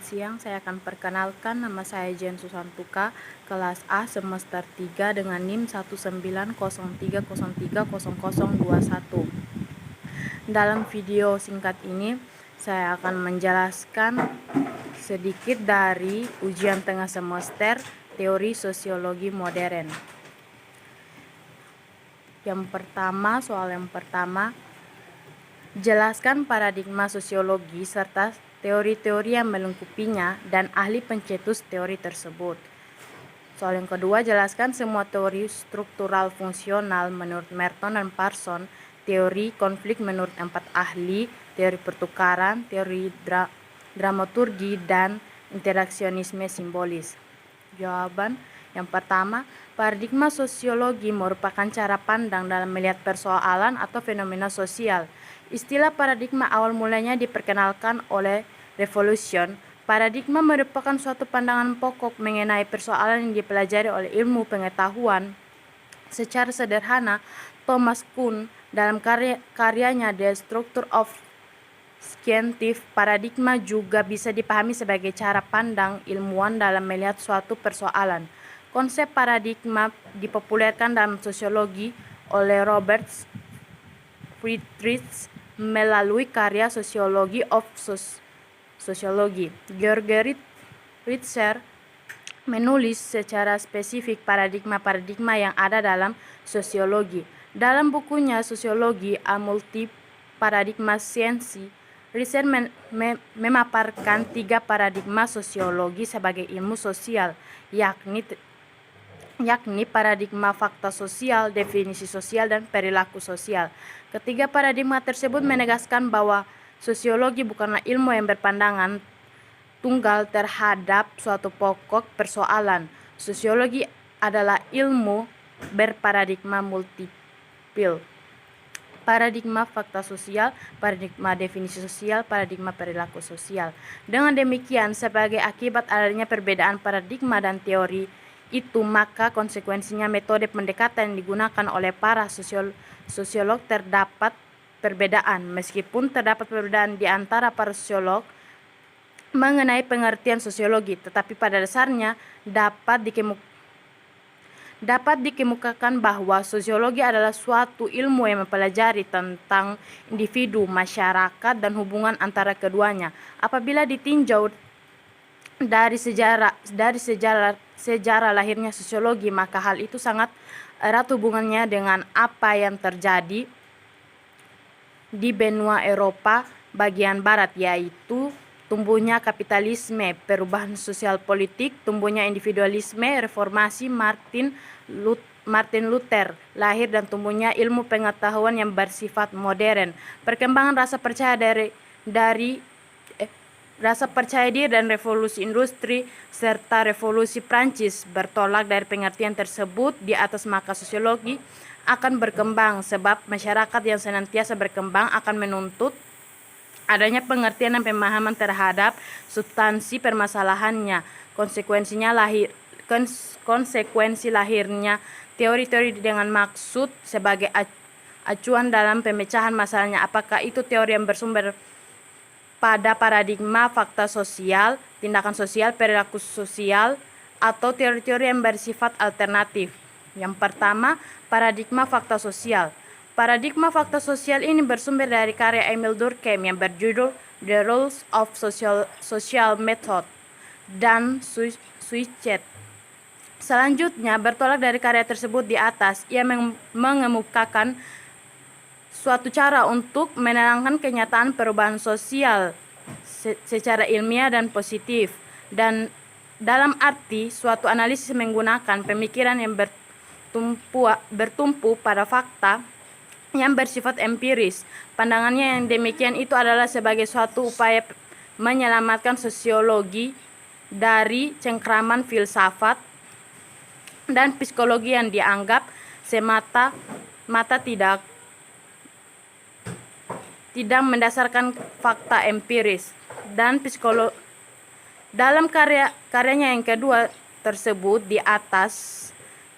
siang, saya akan perkenalkan nama saya Jen Susantuka, kelas A semester 3 dengan NIM 19030303021. Dalam video singkat ini, saya akan menjelaskan sedikit dari ujian tengah semester teori sosiologi modern. Soal yang pertama, jelaskan paradigma sosiologi serta teori-teori yang melengkapinya dan ahli pencetus teori tersebut. Soal yang kedua, jelaskan semua teori struktural fungsional menurut Merton dan Parson, teori konflik menurut 4 ahli, teori pertukaran, teori dramaturgi, dan interaksionisme simbolis. Jawaban yang pertama, paradigma sosiologi merupakan cara pandang dalam melihat persoalan atau fenomena sosial. Istilah paradigma awal mulanya diperkenalkan oleh Revolution. Paradigma merupakan suatu pandangan pokok mengenai persoalan yang dipelajari oleh ilmu pengetahuan. Secara sederhana, Thomas Kuhn dalam karyanya The Structure of Scientific Paradigma juga bisa dipahami sebagai cara pandang ilmuwan dalam melihat suatu persoalan. Konsep paradigma dipopulerkan dalam sosiologi oleh Robert Friedrich melalui karya Sociology of Sociology. George Ritzer menulis secara spesifik paradigma-paradigma yang ada dalam sosiologi. Dalam bukunya Sosiologi a Multi-Paradigma Science, Ritzer memaparkan 3 paradigma sosiologi sebagai ilmu sosial, yakni paradigma fakta sosial, definisi sosial, dan perilaku sosial. Ketiga paradigma tersebut menegaskan bahwa sosiologi bukanlah ilmu yang berpandangan tunggal terhadap suatu pokok persoalan. Sosiologi adalah ilmu berparadigma multipil. Paradigma fakta sosial, paradigma definisi sosial, paradigma perilaku sosial. Dengan demikian, sebagai akibat adanya perbedaan paradigma dan teori itu, maka konsekuensinya metode pendekatan yang digunakan oleh para sosiolog terdapat perbedaan. Meskipun terdapat perbedaan di antara para sosiolog mengenai pengertian sosiologi, tetapi pada dasarnya dapat dikemukakan bahwa sosiologi adalah suatu ilmu yang mempelajari tentang individu, masyarakat, dan hubungan antara keduanya. Apabila ditinjau dari sejarah lahirnya sosiologi, maka hal itu sangat erat hubungannya dengan apa yang terjadi di benua Eropa bagian barat, yaitu tumbuhnya kapitalisme, perubahan sosial politik, tumbuhnya individualisme, reformasi Martin Luther, lahir dan tumbuhnya ilmu pengetahuan yang bersifat modern, perkembangan rasa percaya diri dan revolusi industri serta revolusi Prancis bertolak dari pengertian tersebut di atas, maka sosiologi akan berkembang sebab masyarakat yang senantiasa berkembang akan menuntut adanya pengertian dan pemahaman terhadap substansi permasalahannya. Konsekuensi lahirnya teori-teori dengan maksud sebagai acuan dalam pemecahan masalahnya, apakah itu teori yang bersumber pada paradigma fakta sosial, tindakan sosial, perilaku sosial, atau teori-teori yang bersifat alternatif. Yang pertama, paradigma fakta sosial. Paradigma fakta sosial ini bersumber dari karya Emil Durkheim yang berjudul The Rules of Social Method dan Suicide. Selanjutnya, bertolak dari karya tersebut di atas, ia mengemukakan suatu cara untuk menerangkan kenyataan perubahan sosial secara ilmiah dan positif, dan dalam arti suatu analisis menggunakan pemikiran yang bertumpu pada fakta yang bersifat empiris. Pandangannya yang demikian itu adalah sebagai suatu upaya menyelamatkan sosiologi dari cengkraman filsafat dan psikologi yang dianggap semata-mata tidak mendasarkan fakta empiris dan psikologi. Dalam karyanya yang kedua tersebut di atas,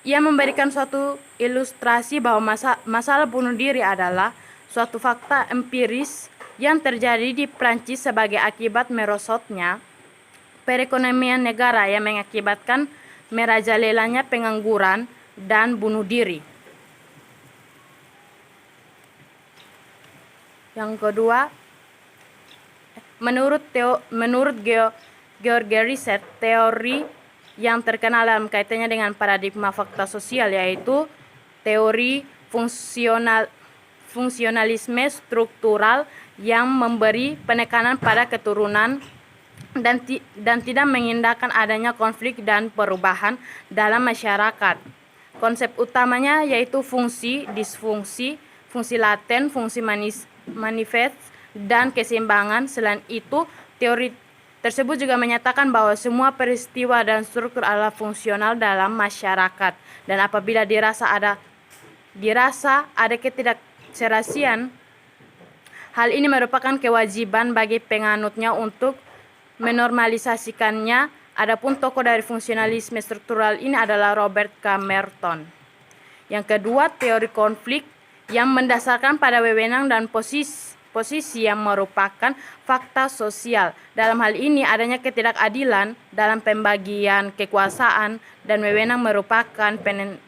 ia memberikan suatu ilustrasi bahwa masalah bunuh diri adalah suatu fakta empiris yang terjadi di Prancis sebagai akibat merosotnya perekonomian negara yang mengakibatkan merajalelanya pengangguran dan bunuh diri. Yang kedua, menurut George Reset, teori yang terkenal dalam kaitannya dengan paradigma fakta sosial yaitu teori fungsionalisme struktural yang memberi penekanan pada keturunan dan tidak mengindahkan adanya konflik dan perubahan dalam masyarakat. Konsep utamanya yaitu fungsi, disfungsi, fungsi laten, fungsi manifest, dan keseimbangan. Selain itu, teori tersebut juga menyatakan bahwa semua peristiwa dan struktur adalah fungsional dalam masyarakat, dan apabila dirasa ada ketidakserasian, hal ini merupakan kewajiban bagi penganutnya untuk menormalisasikannya. Adapun tokoh dari fungsionalisme struktural ini adalah Robert K. Merton. Yang kedua, teori konflik yang mendasarkan pada wewenang dan posisi yang merupakan fakta sosial. Dalam hal ini, adanya ketidakadilan dalam pembagian kekuasaan dan wewenang merupakan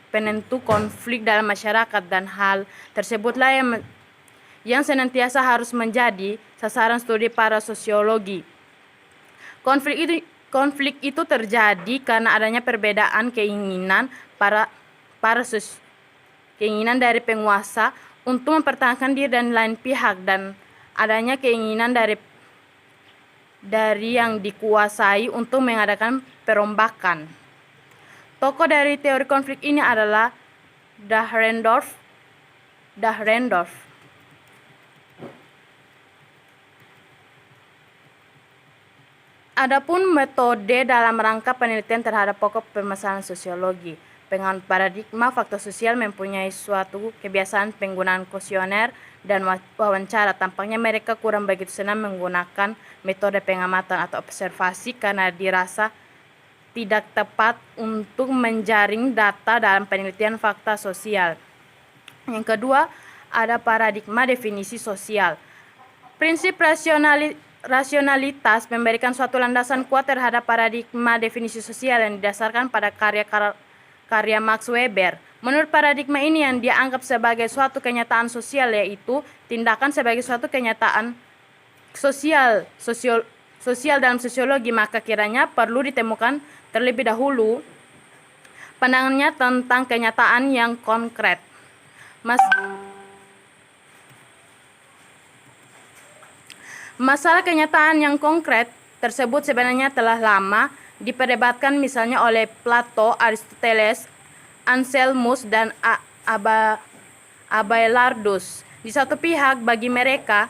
penentu konflik dalam masyarakat, dan hal tersebutlah yang senantiasa harus menjadi sasaran studi para sosiologi. Konflik itu terjadi karena adanya perbedaan keinginan keinginan dari penguasa untuk mempertahankan diri dan lain pihak, dan adanya keinginan dari yang dikuasai untuk mengadakan perombakan. Tokoh dari teori konflik ini adalah Dahrendorf. Adapun metode dalam rangka penelitian terhadap pokok permasalahan sosiologi, penganut paradigma fakta sosial mempunyai suatu kebiasaan penggunaan kuesioner dan wawancara. Tampaknya mereka kurang begitu senang menggunakan metode pengamatan atau observasi karena dirasa tidak tepat untuk menjaring data dalam penelitian fakta sosial. Yang kedua, ada paradigma definisi sosial. Prinsip rasionalitas memberikan suatu landasan kuat terhadap paradigma definisi sosial yang didasarkan pada karya Max Weber. Menurut paradigma ini, yang dianggap sebagai suatu kenyataan sosial yaitu tindakan sebagai suatu kenyataan sosial dalam sosiologi, maka kiranya perlu ditemukan terlebih dahulu pandangannya tentang kenyataan yang konkret. Masalah kenyataan yang konkret tersebut sebenarnya telah lama diperdebatkan, misalnya oleh Plato, Aristoteles, Anselmus, dan Abelardus. Di satu pihak, bagi mereka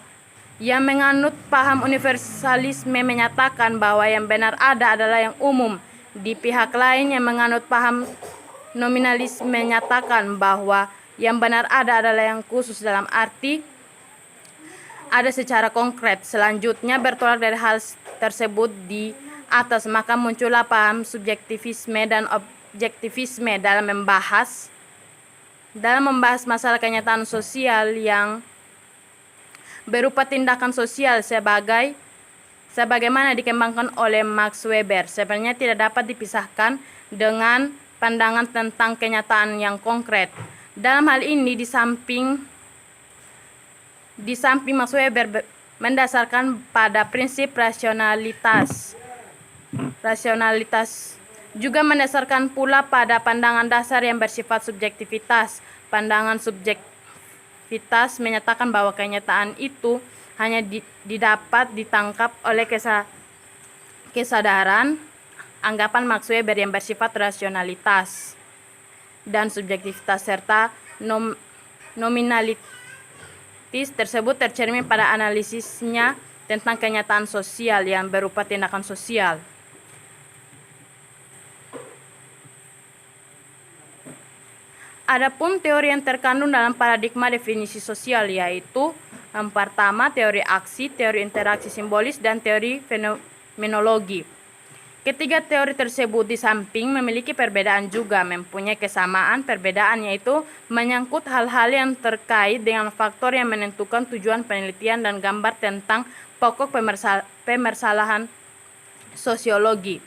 yang menganut paham universalisme menyatakan bahwa yang benar adalah yang umum. Di pihak lain yang menganut paham nominalisme menyatakan bahwa yang benar adalah yang khusus dalam arti ada secara konkret. Selanjutnya, bertolak dari hal tersebut di atas, maka muncullah paham subjektivisme dan objektivisme dalam membahas masalah kenyataan sosial yang berupa tindakan sosial sebagaimana dikembangkan oleh Max Weber. Sebenarnya tidak dapat dipisahkan dengan pandangan tentang kenyataan yang konkret. Dalam hal ini, di samping Max Weber mendasarkan pada prinsip rasionalitas juga mendasarkan pula pada pandangan dasar yang bersifat subjektivitas. Pandangan subjektivitas menyatakan bahwa kenyataan itu hanya didapat ditangkap oleh kesadaran. Anggapan Max Weber yang bersifat rasionalitas dan subjektivitas serta nominalitas tersebut tercermin pada analisisnya tentang kenyataan sosial yang berupa tindakan sosial. Adapun teori yang terkandung dalam paradigma definisi sosial yaitu yang pertama, teori aksi, teori interaksi simbolis, dan teori fenomenologi. Ketiga teori tersebut di samping memiliki perbedaan juga mempunyai kesamaan. Perbedaan yaitu menyangkut hal-hal yang terkait dengan faktor yang menentukan tujuan penelitian dan gambar tentang pokok sosiologi.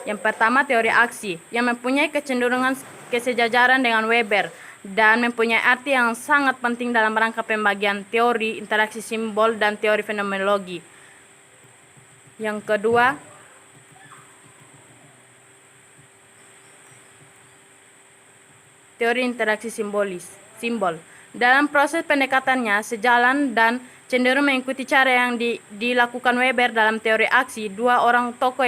Yang pertama, teori aksi, yang mempunyai kecenderungan kesejajaran dengan Weber dan mempunyai arti yang sangat penting dalam rangka pembagian teori interaksi simbol dan teori fenomenologi. Yang kedua, teori interaksi simbol. Dalam proses pendekatannya, sejalan dan cenderung mengikuti cara yang dilakukan Weber dalam teori aksi. Dua orang tokoh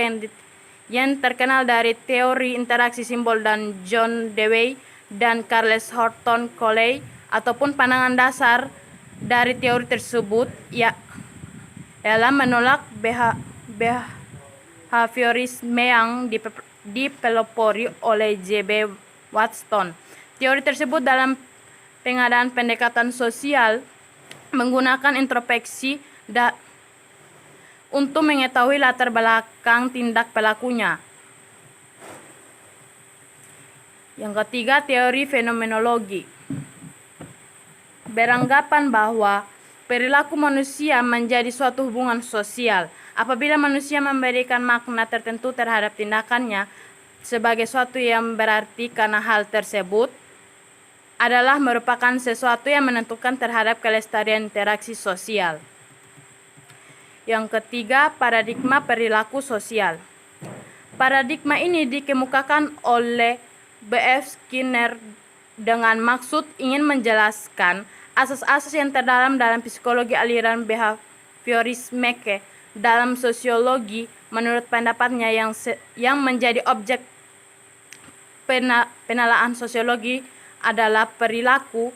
yang terkenal dari teori interaksi simbol dan John Dewey dan Charles Horton Coley, ataupun pandangan dasar dari teori tersebut ialah menolak behaviorisme yang dipelopori oleh J.B. Watson. Teori tersebut dalam pengadaan pendekatan sosial menggunakan introspeksi untuk mengetahui latar belakang tindak pelakunya. Yang ketiga, teori fenomenologi beranggapan bahwa perilaku manusia menjadi suatu hubungan sosial. Apabila manusia memberikan makna tertentu terhadap tindakannya sebagai suatu yang berarti karena hal tersebut adalah merupakan sesuatu yang menentukan terhadap kelestarian interaksi sosial. Yang ketiga, paradigma perilaku sosial. Paradigma ini dikemukakan oleh B.F. Skinner dengan maksud ingin menjelaskan asas-asas yang terdalam dalam psikologi aliran behaviorisme dalam sosiologi. Menurut pendapatnya, yang menjadi objek penelaahan sosiologi adalah perilaku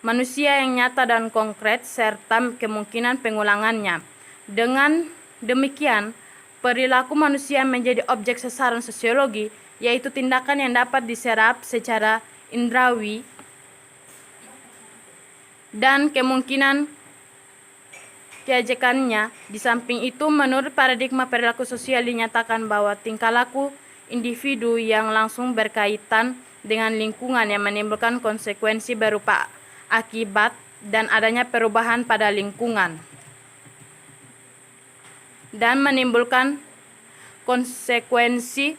manusia yang nyata dan konkret serta kemungkinan pengulangannya. Dengan demikian, perilaku manusia menjadi objek sasaran sosiologi, yaitu tindakan yang dapat diserap secara indrawi dan kemungkinan keajekannya. Di samping itu, menurut paradigma perilaku sosial dinyatakan bahwa tingkah laku individu yang langsung berkaitan dengan lingkungan yang menimbulkan konsekuensi berupa akibat dan adanya perubahan pada lingkungan dan menimbulkan konsekuensi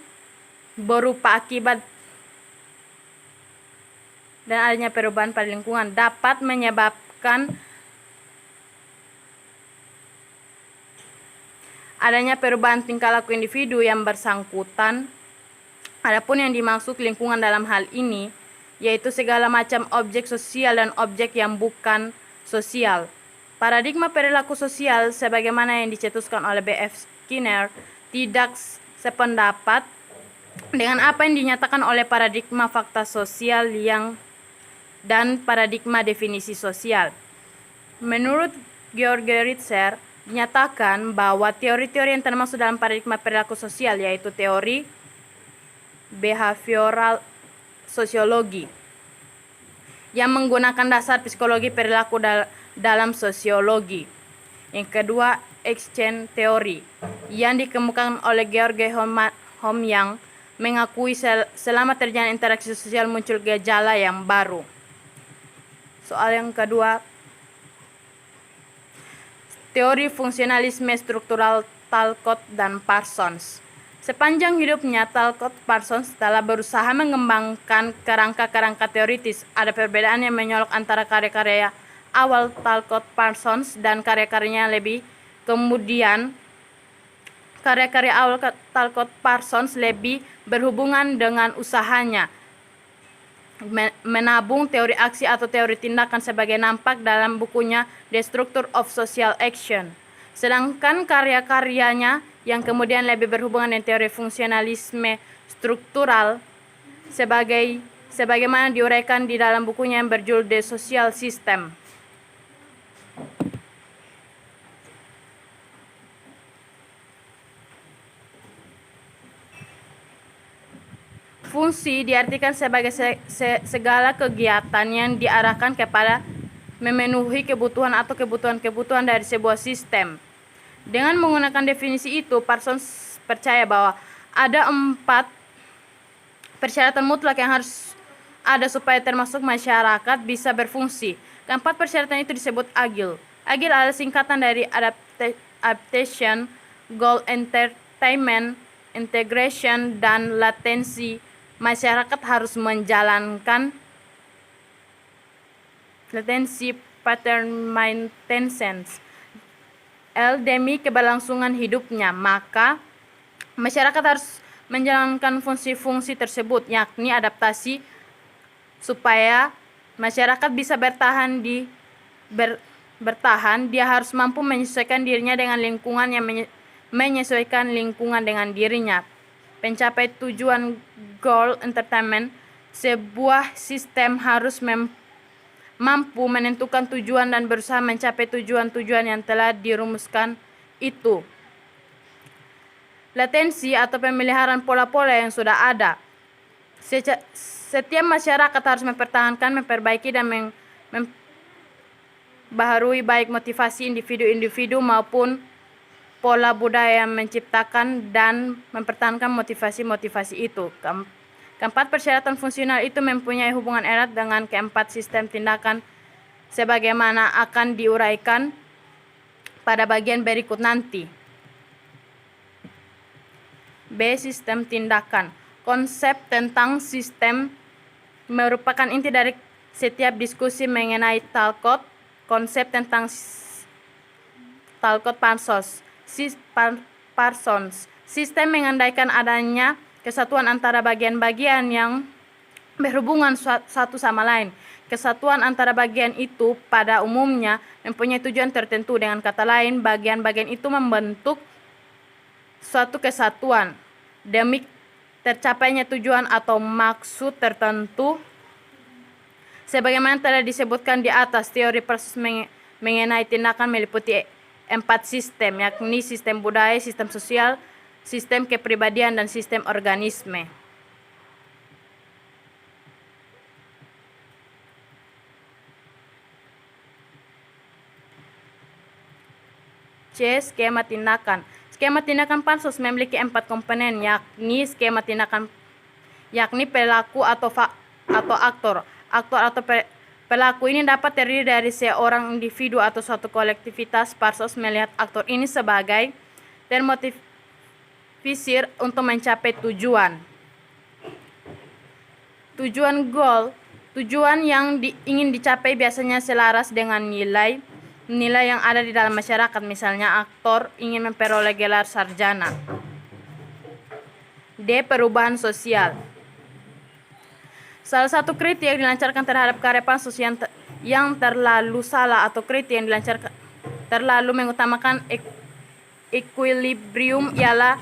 berupa akibat dan adanya perubahan pada lingkungan dapat menyebabkan adanya perubahan tingkah laku individu yang bersangkutan. Adapun yang dimaksud lingkungan dalam hal ini yaitu segala macam objek sosial dan objek yang bukan sosial. Paradigma perilaku sosial sebagaimana yang dicetuskan oleh B.F. Skinner tidak sependapat dengan apa yang dinyatakan oleh paradigma fakta sosial dan paradigma definisi sosial. Menurut Georg Ritzer, dinyatakan bahwa teori-teori yang termasuk dalam paradigma perilaku sosial yaitu teori behavioral sosiologi yang menggunakan dasar psikologi perilaku dalam sosiologi. Yang kedua, exchange theory yang dikemukakan oleh Georg Hom yang mengakui selama terjadi interaksi sosial muncul gejala yang baru. Soal yang kedua, teori fungsionalisme struktural Talcott dan Parsons. Sepanjang hidupnya, Talcott Parsons telah berusaha mengembangkan kerangka-kerangka teoritis. Ada perbedaan yang menyolok antara karya-karya awal Talcott Parsons dan karya-karyanya lebih kemudian. Karya-karya awal Talcott Parsons lebih berhubungan dengan usahanya menabung teori aksi atau teori tindakan sebagai nampak dalam bukunya The Structure of Social Action. Sedangkan karya-karyanya yang kemudian lebih berhubungan dengan teori fungsionalisme struktural sebagaimana diuraikan di dalam bukunya yang berjudul The Social System. Fungsi diartikan sebagai segala kegiatan yang diarahkan kepada memenuhi kebutuhan atau kebutuhan-kebutuhan dari sebuah sistem. Dengan menggunakan definisi itu, Parsons percaya bahwa ada 4 persyaratan mutlak yang harus ada supaya termasuk masyarakat bisa berfungsi. Keempat persyaratan itu disebut AGIL. AGIL adalah singkatan dari Adaptation, Goal, entertainment, integration, dan latensi, masyarakat harus menjalankan latensi pattern maintenance demi keberlangsungan hidupnya. Maka masyarakat harus menjalankan fungsi-fungsi tersebut, yakni adaptasi supaya masyarakat bisa bertahan. Dia harus mampu menyesuaikan dirinya dengan lingkungan, yang menyesuaikan lingkungan dengan dirinya. Pencapai tujuan goal entertainment, sebuah sistem harus mampu menentukan tujuan dan berusaha mencapai tujuan-tujuan yang telah dirumuskan itu. Latensi atau pemeliharaan pola-pola yang sudah ada. Setiap masyarakat harus mempertahankan, memperbaiki, dan membaharui baik motivasi individu-individu maupun pola budaya yang menciptakan dan mempertahankan motivasi-motivasi itu. Keempat persyaratan fungsional itu mempunyai hubungan erat dengan keempat sistem tindakan sebagaimana akan diuraikan pada bagian berikut nanti. B. Sistem tindakan. Konsep tentang sistem merupakan inti dari setiap diskusi mengenai Talcott. Konsep tentang Talcott Parsons. Sistem mengandaikan adanya kesatuan antara bagian-bagian yang berhubungan satu sama lain. Kesatuan antara bagian itu pada umumnya mempunyai tujuan tertentu. Dengan kata lain, bagian-bagian itu membentuk suatu kesatuan demi tercapainya tujuan atau maksud tertentu. Sebagaimana telah disebutkan di atas, teori proses mengenai tindakan meliputi 4 sistem, yakni sistem budaya, sistem sosial, sistem kepribadian, dan sistem organisme. C. Skema tindakan. Skema tindakan pansos memiliki 4 komponen, yakni skema tindakan, yakni pelaku atau aktor. Aktor atau pelaku ini dapat terdiri dari seorang individu atau suatu kolektivitas. Parsons melihat aktor ini sebagai termotivasi untuk mencapai tujuan. Tujuan goal, tujuan yang ingin dicapai biasanya selaras dengan nilai yang ada di dalam masyarakat. Misalnya, aktor ingin memperoleh gelar sarjana. D. Perubahan sosial. Salah satu kritik yang dilancarkan terhadap karya Pansus yang terlalu salah atau kritik yang dilancarkan terlalu mengutamakan equilibrium ialah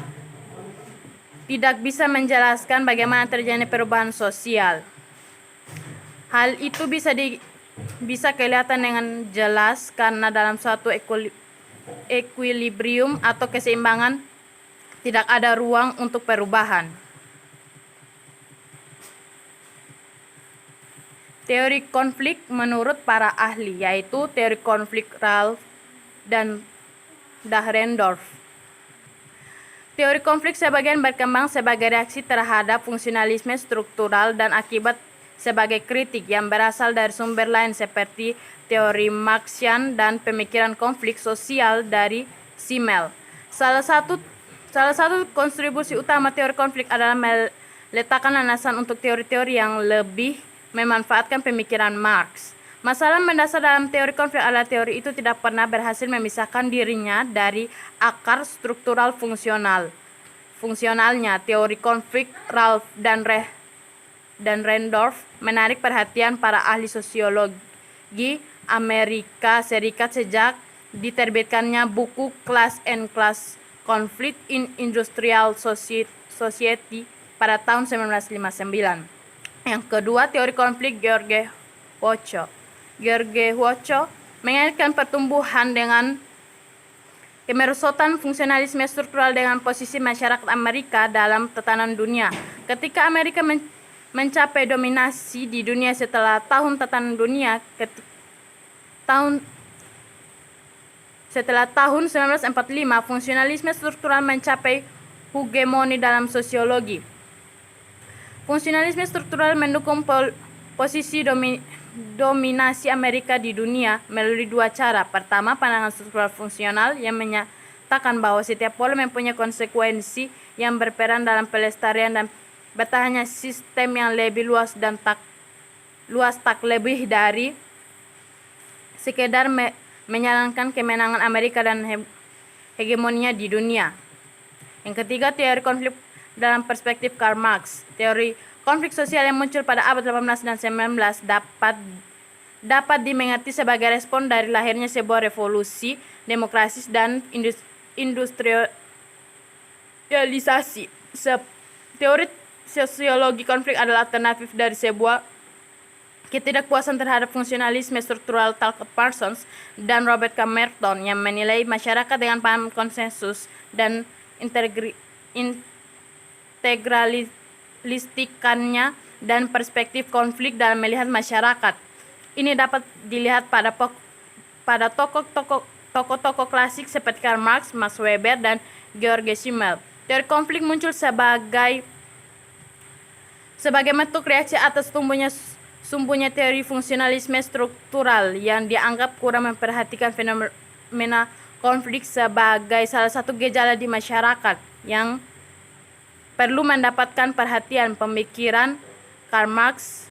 tidak bisa menjelaskan bagaimana terjadi perubahan sosial. Hal itu bisa kelihatan dengan jelas karena dalam suatu equilibrium atau keseimbangan tidak ada ruang untuk perubahan. Teori konflik menurut para ahli, yaitu teori konflik Ralph dan Dahrendorf. Teori konflik sebagian berkembang sebagai reaksi terhadap fungsionalisme struktural dan akibat sebagai kritik yang berasal dari sumber lain seperti teori Marxian dan pemikiran konflik sosial dari Simmel. Salah satu kontribusi utama teori konflik adalah meletakkan landasan untuk teori-teori yang lebih memanfaatkan pemikiran Marx. Masalah mendasar dalam teori konflik adalah teori itu tidak pernah berhasil memisahkan dirinya dari akar struktural fungsionalnya. Teori konflik Ralph dan Randolph menarik perhatian para ahli sosiologi Amerika Serikat sejak diterbitkannya buku Class and Class Conflict in Industrial Society pada tahun 1959. Yang kedua, teori konflik George Huocho mengaitkan pertumbuhan dengan kemerosotan fungsionalisme struktural dengan posisi masyarakat Amerika dalam tatanan dunia. Ketika Amerika mencapai dominasi di dunia setelah tahun tatanan dunia, setelah tahun 1945, fungsionalisme struktural mencapai hegemoni dalam sosiologi. Fungsionalisme struktural mendukung posisi dominasi Amerika di dunia melalui dua cara. Pertama, pandangan struktural fungsional yang menyatakan bahwa setiap pola mempunyai konsekuensi yang berperan dalam pelestarian dan bertahannya sistem yang lebih luas tak lebih dari sekedar menjalankan kemenangan Amerika dan hegemoninya di dunia. Yang ketiga, teori konflik dalam perspektif Karl Marx. Teori konflik sosial yang muncul pada abad 18 dan 19 dapat dimengerti sebagai respon dari lahirnya sebuah revolusi demokrasi dan industrialisasi. Teori sosiologi konflik adalah alternatif dari sebuah ketidakpuasan terhadap fungsionalisme struktural Talcott Parsons dan Robert K. Merton yang menilai masyarakat dengan paham konsensus dan integralistikannya dan perspektif konflik dalam melihat masyarakat. Ini dapat dilihat pada tokoh-tokoh klasik seperti Karl Marx, Max Weber, dan George Simmel. Teori konflik muncul sebagai bentuk reaksi atas sumbunya teori fungsionalisme struktural yang dianggap kurang memperhatikan fenomena konflik sebagai salah satu gejala di masyarakat yang perlu mendapatkan perhatian. Pemikiran Karl Marx